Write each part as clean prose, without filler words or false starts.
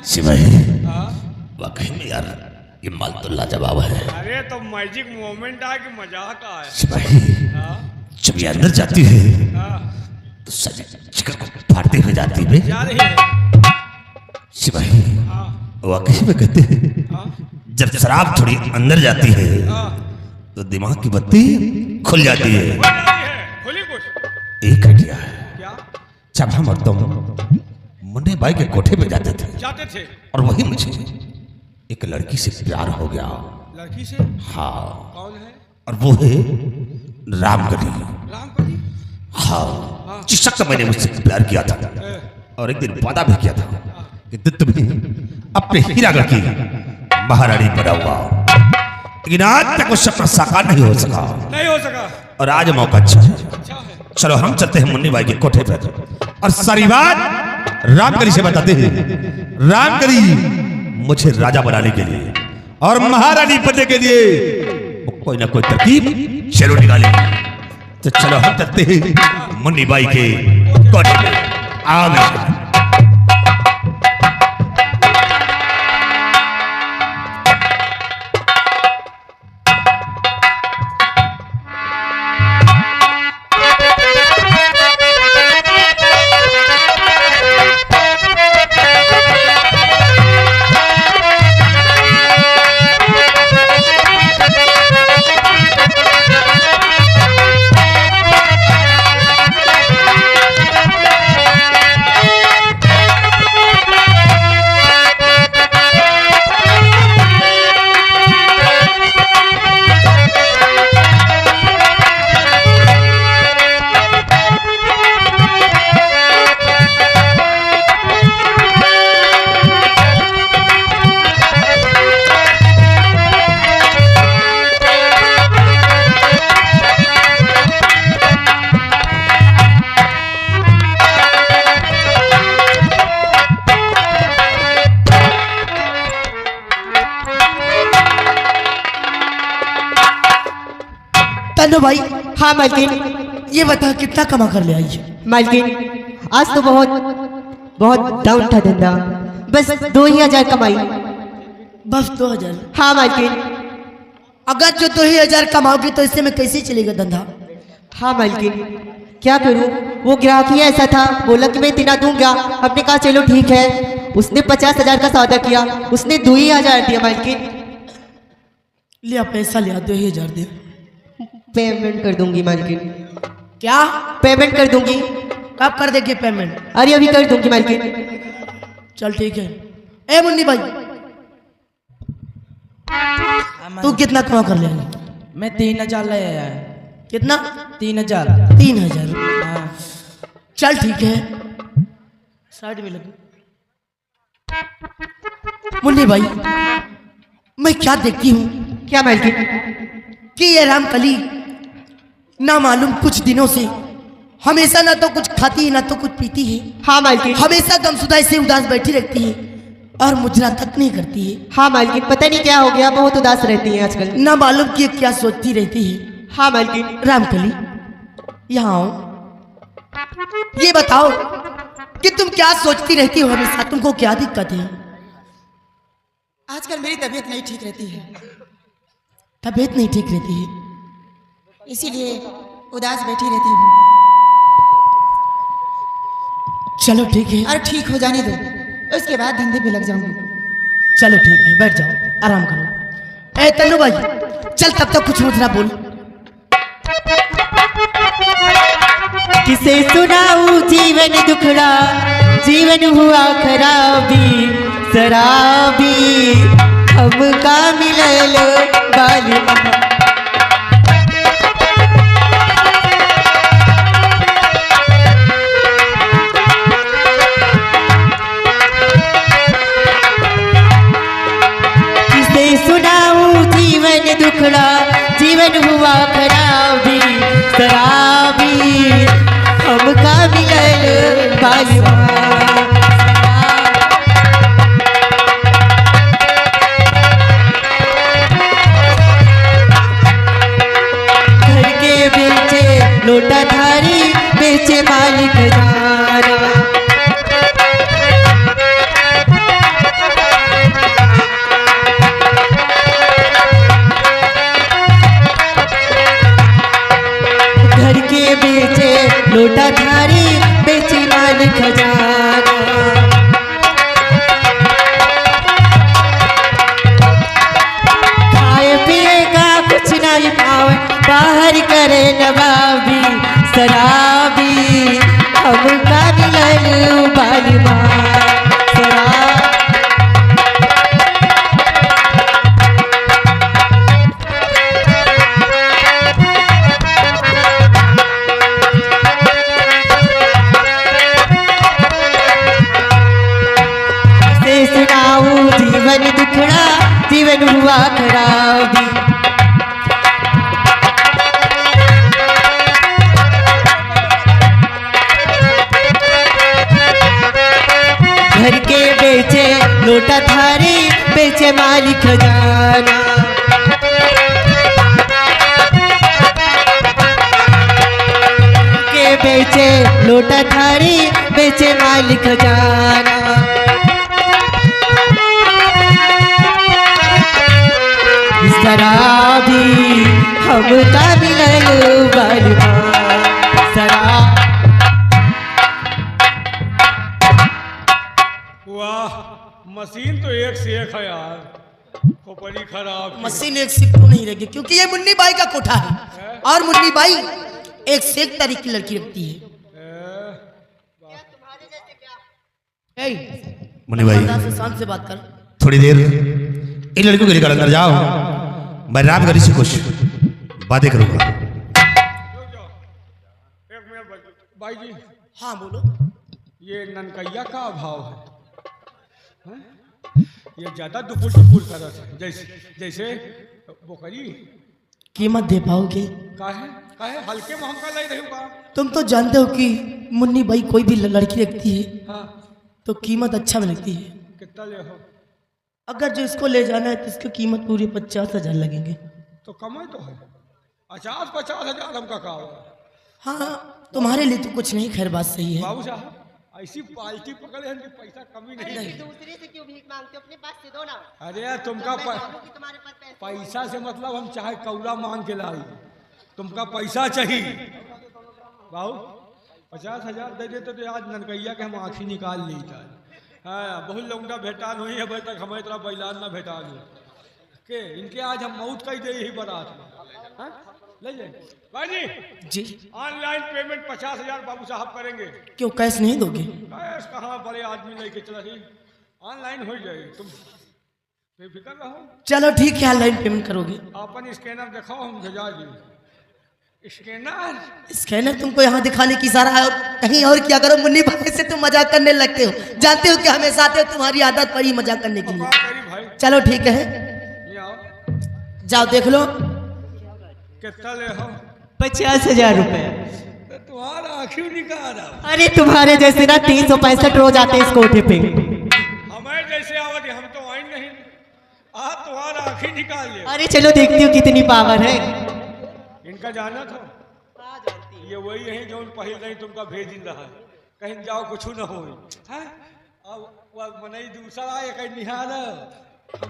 सिपाही वाकई में यार ये माल तो लाजवाब है। अरे तो मैजिक मोमेंट आ कि मजाक है। सिपाही जब ये अंदर जाती है तो सजा चिकन को फाड़ते हुए जाती है। जा रही है सिपाही वाकई में कहते हैं जब शराब थोड़ी अंदर जाती है तो दिमाग की बत्ती खुल जाती है। खुली कुछ एक आइडिया है क्या? जब हम और तुम मुन्ने भाई के कोठे पे जाते थे और वही मुझे एक लड़की से प्यार हो गया। लड़की से? हाँ। कौन है? और वो है रामगढ़ी। रामगढ़ी? हाँ जिस शख्स मैंने मुझसे प्यार किया था और एक दिन वादा भी किया था कि तुम्हें अपने हीरागढ़ की महारानी बनाऊंगा, लेकिन आज तक वो सपना साकार नहीं हो सका। और आज मौका अच्छा है। चलो हम चलते हैं मुन्नी भाई के कोठे पर और सारी बात रामगढ़ी से बताते हैं। रामगढ़ी मुझे राजा बनाने के लिए और महारानी बनने के लिए वो कोई ना कोई तरकीब जरूर निकालेगी। तो चलो हम चलते हैं मुन्नी बाई के कोठे पे। आओ तन्नू भाई। हाँ मालकिन, ये बता कितना कमा कर ले आई है? मालकिन आज तो बहुत डाउन था धंधा, बस 2000 कमाई। बस 2000? हाँ मालकिन। अगर जो 2000 कमाओगे तो इससे में कैसे चलेगा धंधा? हाँ मालकिन क्या करूँ, वो ग्राहक ही ऐसा था, बोला कि मैं इतना दूंगा। हमने कहा चलो ठीक है। उसने 50,000 का सौदा किया, उसने 2000 दिया मालकिन। लिया पैसा, लिया 2000 दे। पेमेंट कर दूंगी मालकिन। क्या? पेमेंट कर दूंगी। कब कर देंगे पेमेंट? अरे अभी कर दूंगी मालकिन। चल ठीक है। ए मुन्नी भाई, तू कितना कमा कर ले आई? मैं 3000 ले आया। कितना? 3000। 3000? चल ठीक है, साइड में लगे। मुन्नी भाई, मैं क्या देखती हूँ? क्या मालकिन? कि ये रामकली ना मालूम कुछ दिनों से हमेशा ना तो कुछ खाती है ना तो कुछ पीती है। हाँ मालकिन। हमेशा गमशुदा से उदास बैठी रहती है और मुजरा तक नहीं करती है। हाँ मालकिन, पता नहीं क्या हो गया, बहुत उदास रहती है आजकल। ना मालूम कि क्या सोचती रहती है। हाँ मालकिन। रामकली यहाँ आओ, ये बताओ कि तुम क्या सोचती रहती हो हमेशा? तुमको क्या दिक्कत है? आजकल मेरी तबीयत नहीं ठीक रहती है। तबीयत नहीं ठीक रहती है, इसीलिए उदास बैठी रहती हूँ। चलो ठीक है। और ठीक हो जाने दो, उसके बाद धंधे पे लग जाऊंगी। चलो ठीक है, बैठ जाओ, आराम करो। ए तन्नू भाई, चल तब तक कुछ मुद्रा बोल। किसे सुनाऊं जीवन दुखड़ा, जीवन हुआ खराबी शराबी, हमका मिलल बाली। किसे सुनाऊं जीवन दुखड़ा, जीवन हुआ खराबी शराबी, हमका मिलल बाली। लोटा धारी बेचे मालिक जाना, प्यार करे नवाबी शराबी हमका मिलल बालिमा शराब से सुनाऊं जीवन दुखड़ा जीवन हुआ खराबी घर के बेचे लोटा थारी बेचे मालिक खजाना के बेचे लोटा थारी बेचे मालिक खजाना शराबी हमका मिलल बालिमा शराब वाह, मशीन तो एक से एक है यार, खोपड़ी खराब। मशीन एक से क्यों नहीं रहेगी, क्योंकि ये मुन्नी बाई का कोठा है और मुन्नी बाई एक से एक तरीके की लड़की रखती है। मुन्नी भाई से शांत से बात कर। थोड़ी देर इन लड़कियों के लिए अंदर जाओ, मैं रामगढ़ी से कुछ बातें करूंगा। एक मिनट भाई जी, हाँ बोलो। ये ननकैया का अभाव है, ये ज्यादा दुपुर दुपुर कर रहा है, जैसे जैसे बोकरी। कीमत दे पाओगे? काहे हल्के में हमका ले रही का? तुम तो जानते हो कि मुन्नी बाई कोई भी लड़की रखती है हाँ, तो कीमत अच्छा मिलती है। कितना ले हो? अगर जो इसको ले जाना है तो इसकी कीमत पूरी 50,000 लगेंगे। तो कमाई तो है 50,000 हमका का। हाँ तुम्हारे लिए तो कुछ नहीं, खैर बात सही है। बाबू साहब ऐसी पार्टी पकड़े हैं कि पैसा कमी नहीं। दूसरे से क्यों भीख मांगते हो, अपने पास से दो ना। अरे तुमका तुम्हारे पास पैसे पैसा से मतलब हम चाहे कौड़ा मांग के लाई, तुमका पैसा चाहिए। बाबू 50,000 दे देते तो आज ननकैया के हम आँखी निकाल लेता। हाँ बहुत लोगों का भेटान हुई है, अभी तक हमारी तरह बैलान में भेटान हुई के इनके आज हम मौत कही दे ही बारात में। हाँ? ले जाए भाई जी ऑनलाइन पेमेंट 50,000 बाबू साहब करेंगे। क्यों कैश नहीं दोगे? कैश कहाँ, बड़े आदमी लेके चला रही, ऑनलाइन हो जाएगी, तुम बेफिक्र रहो। चलो ठीक है, ऑनलाइन पेमेंट करोगे? अपन स्कैनर दिखाओ, हम भेजा दी। स्कैनर तुमको यहाँ दिखाने की इशारा है और कहीं और क्या करो। मुन्नी भाई से तुम मजाक करने लगते हो, जानते हो कि हमेशा आते हो, तुम्हारी आदत पड़ी मजाक करने के लिए। भाई चलो ठीक है, ये आओ, जाओ देख लो। कितना ले हो? 50,000 रुपए। तो तुम्हारा आँखियों निकाल रहा। अरे तुम्हारे जैसे ना 365 रोज आते हैं इस कोठे पे। हमें जैसे आवत हम तो आई नहीं, आप तुम्हारा आँखी निकाल लिया। अरे चलो देखती हूँ कितनी पावर है। इनका जाना था, ये वही है जो पहले नहीं तुमका भेज रहा है, कहीं जाओ कुछ न हो। अब मनई दूसरा आए कहीं निहार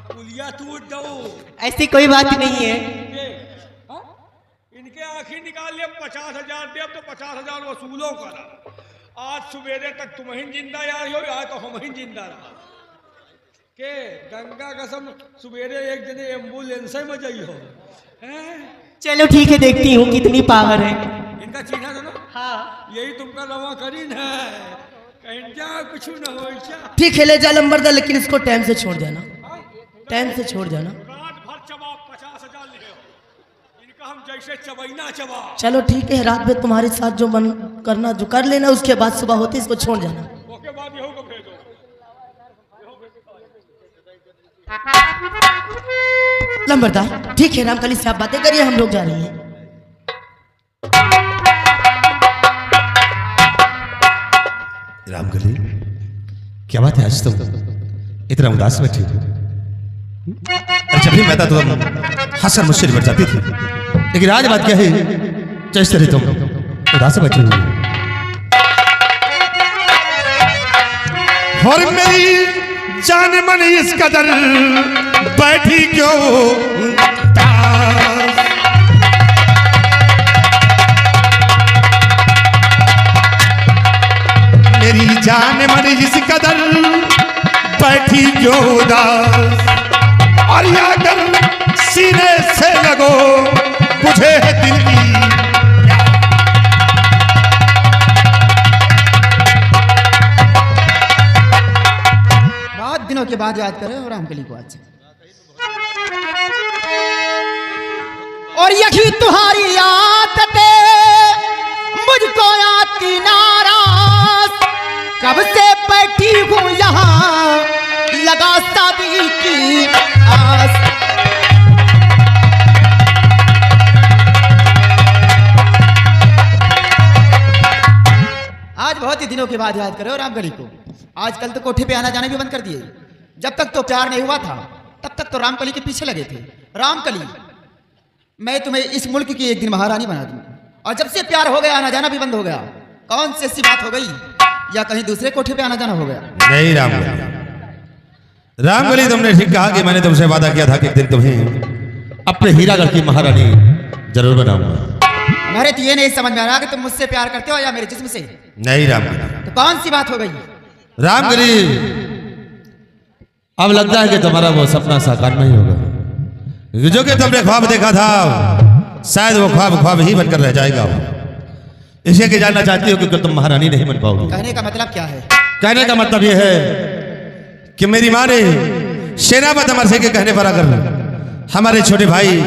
पुलिया टूट दो। ऐसी कोई बात नहीं है। इनके आँखी निकाल लिया, 50,000 दे तो 50,000 वसूलो करा। आज सवेरे तक तुम ही जिंदा यार हो, आज तो हम ही जिंदा रहा के गंगा कसम। सवेरे एक दिन एम्बुलेंस में जाइ हो। चलो ठीक है, देखती हूँ कितनी पावर है। इनका चिन्हा था ना? हाँ यही तुमका रवा करी न, कहीं जा कुछ न हो। ठीक है ले जा लंबरदार, लेकिन इसको टाइम से छोड़ देना, टाइम से छोड़ जाना। रात भर चबा 50,000 ले हो। इनका हम जैसे चबैना चबा। चलो ठीक है, रात में तुम्हारे साथ जो मन करना जो कर लेना, उसके बाद सुबह होते इसको छोड़ जाना। उसके बाद यहू को भेजो। लंबरदार ठीक है, रामकली से आप बातें करिए, हम लोग जा रहे हैं। रामगढ़ी क्या बात है, आज तुम इतना उदास बैठी हो? जब भी मैं था तो तुम हंसर मुझसे निपट जाती थी, लेकिन आज बात क्या है जिस तरह तुम उदास बैठी हुई हो? और मेरी जान मन इस कदर बैठी क्यों? मेरी जान मन इस कदर बैठी क्यों उदास? और या अगर सीने से लगो बुझे है दिल की बाद याद करो रामकली को आज। और यही तुम्हारी आदतें मुझको आती नाराज, कब से बैठी हूँ यहाँ लगा शादी की आस। आज बहुत ही दिनों के बाद याद करो रामकली को। आजकल तो कोठे पे आना जाना भी बंद कर दिए। जब तक तो प्यार नहीं हुआ था तब तक तो रामकली के पीछे लगे थे। रामकली, मैं तुम्हें इस मुल्क की एक दिन महारानी बना दूं, और जब से प्यार हो गया आना जाना भी बंद हो गया। कौन सी ऐसी बात हो गई, या कहीं दूसरे कोठे पे आना जाना हो गया? नहीं रामकली, रामकली तुमने ठीक कहा कि मैंने तुमसे वादा किया था कि एक दिन तुम्हें अपने हीरागढ़ की महारानी जरूर बनाऊंगा। हमारे तो ये नहीं समझ में आ रहा कि तुम मुझसे प्यार करते हो या मेरे जिस्म से। नहीं रामकली, तो कौन सी बात हो गई? रामकली अब लगता है कि तुम्हारा वो सपना साकार नहीं होगा। जो कि तुमने ख्वाब देखा था शायद वो ख्वाब ही बनकर रह जाएगा। इसे कि जानना चाहती हो कि तुम महारानी नहीं बन पाओगी। कहने का मतलब क्या है? कहने का मतलब यह है कि मेरी माँ ने सेनापति अमर सिंह के कहने पर आकर हमारे छोटे भाई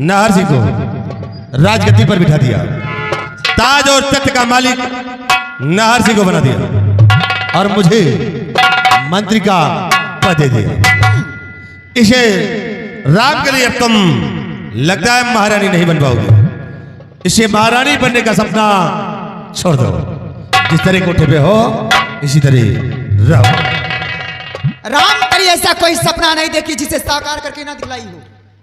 नाहर सिंह को राजगद्दी पर बिठा दिया। ताज और तख्त का मालिक नाहर सिंह को बना दिया और मुझे मंत्री का पद दे दिया। इसे रामकली अब तुम लगता है महारानी नहीं बन पाओगे। इसे महारानी बनने का सपना छोड़ दो। जिस तरह कोठे पे हो इसी तरह रहो। रामकली ऐसा कोई सपना नहीं देखी जिसे साकार करके ना दिलाई हो।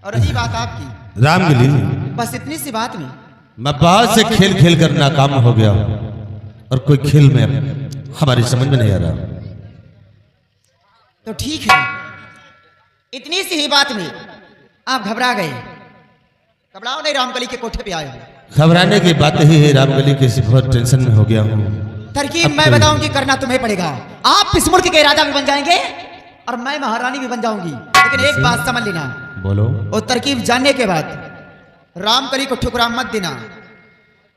और रही बात आपकी रामकली, बस इतनी सी बात में मैं बहुत से खेल खेल कर नाकाम हो गया हूं और कोई खेल में हमारी समझ में नहीं आ रहा। तो ठीक है, इतनी सी ही बात में आप घबरा गए। घबराओ नहीं, रामकली के कोठे पे आए हो। घबराने की बात ही है रामकली के, बहुत टेंशन में हो गया हूँ। तरकीब मैं बताऊंगी, करना तुम्हें पड़ेगा। आप इस मुल्क के राजा भी बन जाएंगे और मैं महारानी भी बन जाऊंगी। लेकिन एक बात समझ लेना, बोलो। और तरकीब जानने के बाद रामकली को ठुकरा मत देना।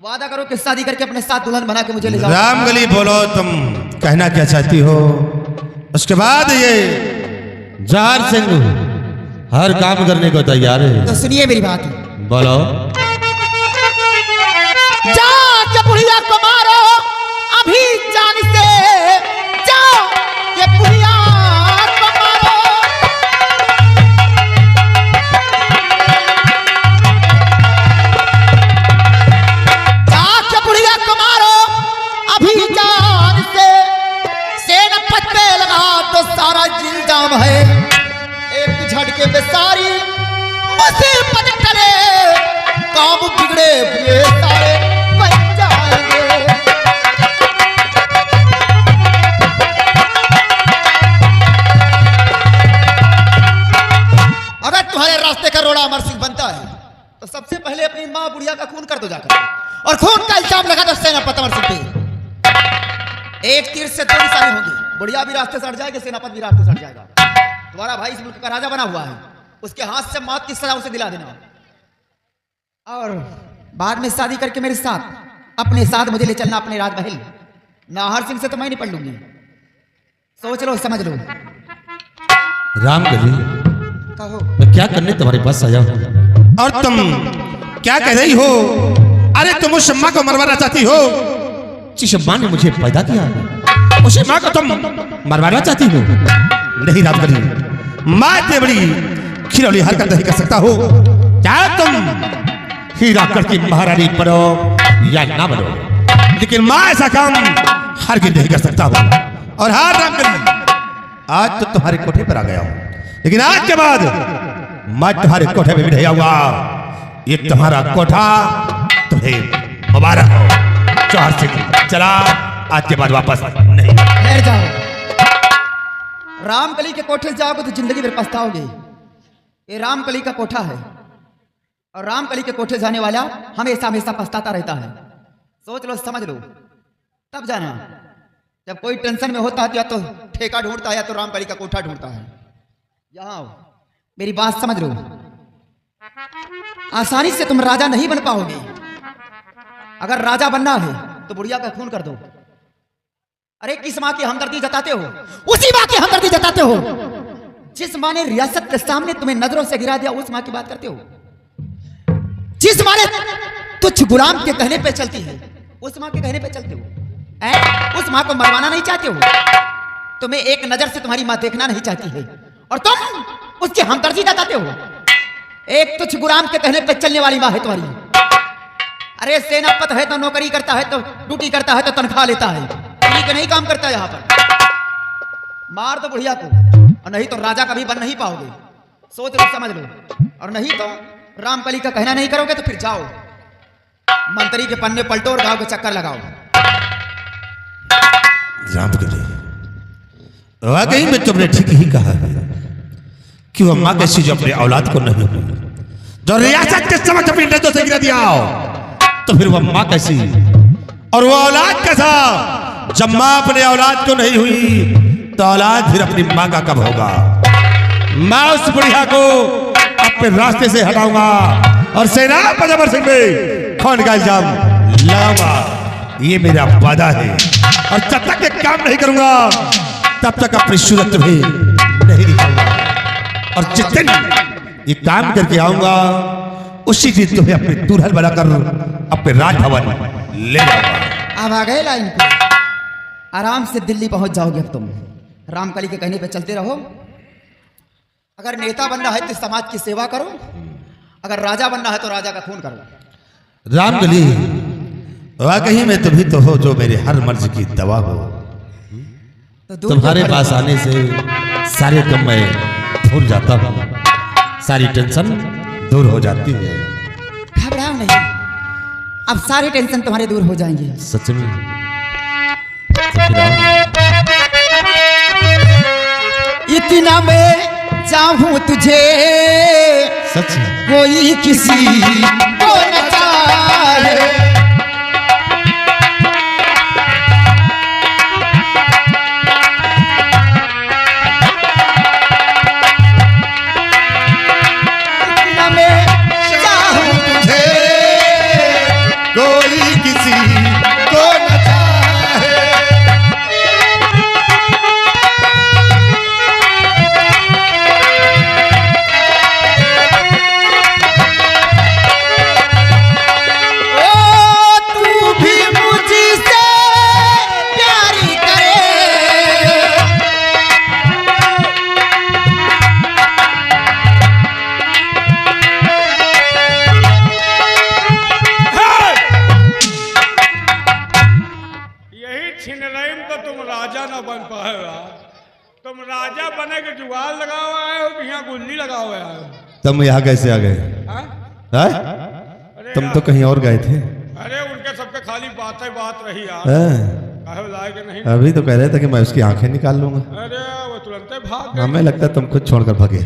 वादा करो कि शादी करके अपने साथ दुल्हन बना के मुझे ले जाओ। रामकली बोलो, तुम कहना क्या चाहती हो? उसके बाद ये जार सिंह हर काम करने को तैयार है। तो सुनिए मेरी बात। बोलो। जाके बुढ़िया को मारो अभी जान से, जाओ ये बुढ़िया को मारो। जाके बुढ़िया को मारो अभी जान से, सेनापत पे लगा तो सारा इल्जाम है। एक झटके पे सारी मुसीबत टले, काम बिगड़े हुए सारे बन जाएंगे। अगर तुम्हारे रास्ते का रोड़ा अमर सिंह बनता है तो सबसे पहले अपनी माँ बुढ़िया का खून कर दो जाकर, और खून का इल्जाम लगा दो सेनापति अमर सिंह पे। एक तीर से दो निशाने होंगे। बुढ़िया भी रास्ते से हट जाएगी, सेनापति भी रास्ते से हट जाएगा। तुम्हारा भाई इस मुल्क का राजा बना हुआ है, उसके हाथ से मौत की सजा उसे दिला देना। और बाद में शादी करके मेरे साथ अपने साथ मुझे ले चलना अपने राजमहल। नाहर सिंह से तो मैं नहीं पढ़ लूंगी। सोच लो, समझ लो। रामकली, कहो। मैं क्या करने तुम्हारे पास आया हूँ और तुम क्या कह रही हो? अरे तुम उस माँ को मरवाना चाहती हो जिस माँ ने मुझे पैदा किया? उसी माँ को तुम मरवाना चाहती हो? नहीं रामकली, माँ इतनी बड़ी खिलौनी हरकत नहीं कर सकता हो। क्या तुम हीरागढ़ की महारानी बनो या ना बनो, लेकिन माँ ऐसा काम हरगिज़ नहीं कर सकता हो। और हाँ रामकली, आज तो तुम्हारे कोठे पर आ गया हूँ, लेकिन आज के बाद मैं तुम्हारे कोठे में भी नहीं आऊंगा। ये तुम्हारा कोठा तुम्हें मुबारक हो। चार से चला, आज के बाद वापस नहीं। ठहर जाओ। रामकली के कोठे से जाओगे तो जिंदगी भर पछताओगे। ये रामकली का कोठा है और रामकली के कोठे जाने वाला हमेशा हमेशा पछताता रहता है। सोच लो, समझ लो, तब जाना। जब कोई टेंशन में होता है या तो ठेका ढूंढता है या तो रामकली का कोठा ढूंढता है। यहाँ आओ, मेरी बात समझ लो। आसानी से तुम राजा नहीं बन पाओगे। अगर राजा बनना है तो बुढ़िया का खून कर दो। अरे किस माँ की हमदर्दी जताते हो? उसी माँ की हमदर्दी जताते हो जिस माँ ने रियासत के सामने तुम्हें नजरों से गिरा दिया उस माँ की बात करते हो? जिस माँ ने तुझ गुलाम के कहने पे चलती है उस माँ के कहने पे चलते हो? उस माँ को मरवाना नहीं चाहते हो? तुम्हें एक नजर से तुम्हारी माँ देखना नहीं चाहती है और तुम उसकी हमदर्दी जताते हो। एक तुझ गुलाम के कहने पे चलने वाली माँ है तुम्हारी। अरे सेनापत है तो नौकरी करता है, तो ड्यूटी करता है, तो तनख्वाह लेता है, ठीक नहीं काम करता है यहाँ पर। मार दो बुढ़िया को और नहीं तो राजा कभी बन नहीं पाओगे। सोच लो, समझ लो। और नहीं तो रामकली का कहना नहीं करोगे तो फिर जाओ मंत्री के पन्ने पलटो और गांव के चक्कर लगाओ। रामकली, वाकई में तुमने ठीक ही कहा है कि वह माँ कैसी जो अपने औलाद को नहीं हुई, जो रियासत के समक्ष अपनी नजरों से गिरा दिया, तो फिर वह माँ कैसी और वह औलाद कैसा? जब माँ अपने औलाद को नहीं हुई तो औलाद फिर अपनी माँ का कब होगा? मैं उस बुढ़िया को अपने रास्ते से हटाऊंगा और सेनापति अमर सिंह में खून का इल्जाम लगाऊंगा। ये मेरा वादा है और जब तक ये काम नहीं करूंगा तब तक अपनी सूरत भी नहीं दिखाऊंगा। और जिस दिन ये काम करके आऊंगा उसी दिन तुम्हें अपने दुल्हन बनाकर अपने राजभवन ले जाऊंगा। अब आ गए लाइन पे, आराम से दिल्ली पहुंच जाओगे। अब तुम रामकली के कहने पे चलते रहो। अगर नेता बनना है तो समाज की सेवा करो, अगर राजा बनना है तो राजा का खून करो। रामकली, वाकई में तुम ही तो हो जो मेरे हर मर्ज की दवा हो। तो दूर तुम्हारे क्यों पास खड़े हो? आने से सारे गम मैं भूल जाता हूँ, सारी टेंशन दूर हो जाती है। घबराओ नहीं, अब सारे टेंशन तुम्हारे दूर हो जाएंगे। सच में? तो फिर आओ। इतना मैं चाहूं तुझे सच में? कोई किसी को न चाहे। इतना मैं चाहूं तुझे कोई किसी को न चाहे। ओ तू भी मुझसे प्यार करे। यही छिनरई में तो तुम राजा ना बन पाएगा। तुम राजा बने के जुगाड़ लगाओ आए हो कि यहाँ गुल्ली लगाओ आए हो? तुम यहाँ कैसे आ गए? हाँ? हाँ? अरे तुम यार, तो कहीं और गए थे। अरे उनके सबके खाली बात रही यार। हाँ? काहे लाए के नहीं? अभी तो कह रहे थे कि मैं उसकी आंखें निकाल लूंगा। अरे वो तुरंत भाग गए। हमें लगता है तुम खुद छोड़कर भागे।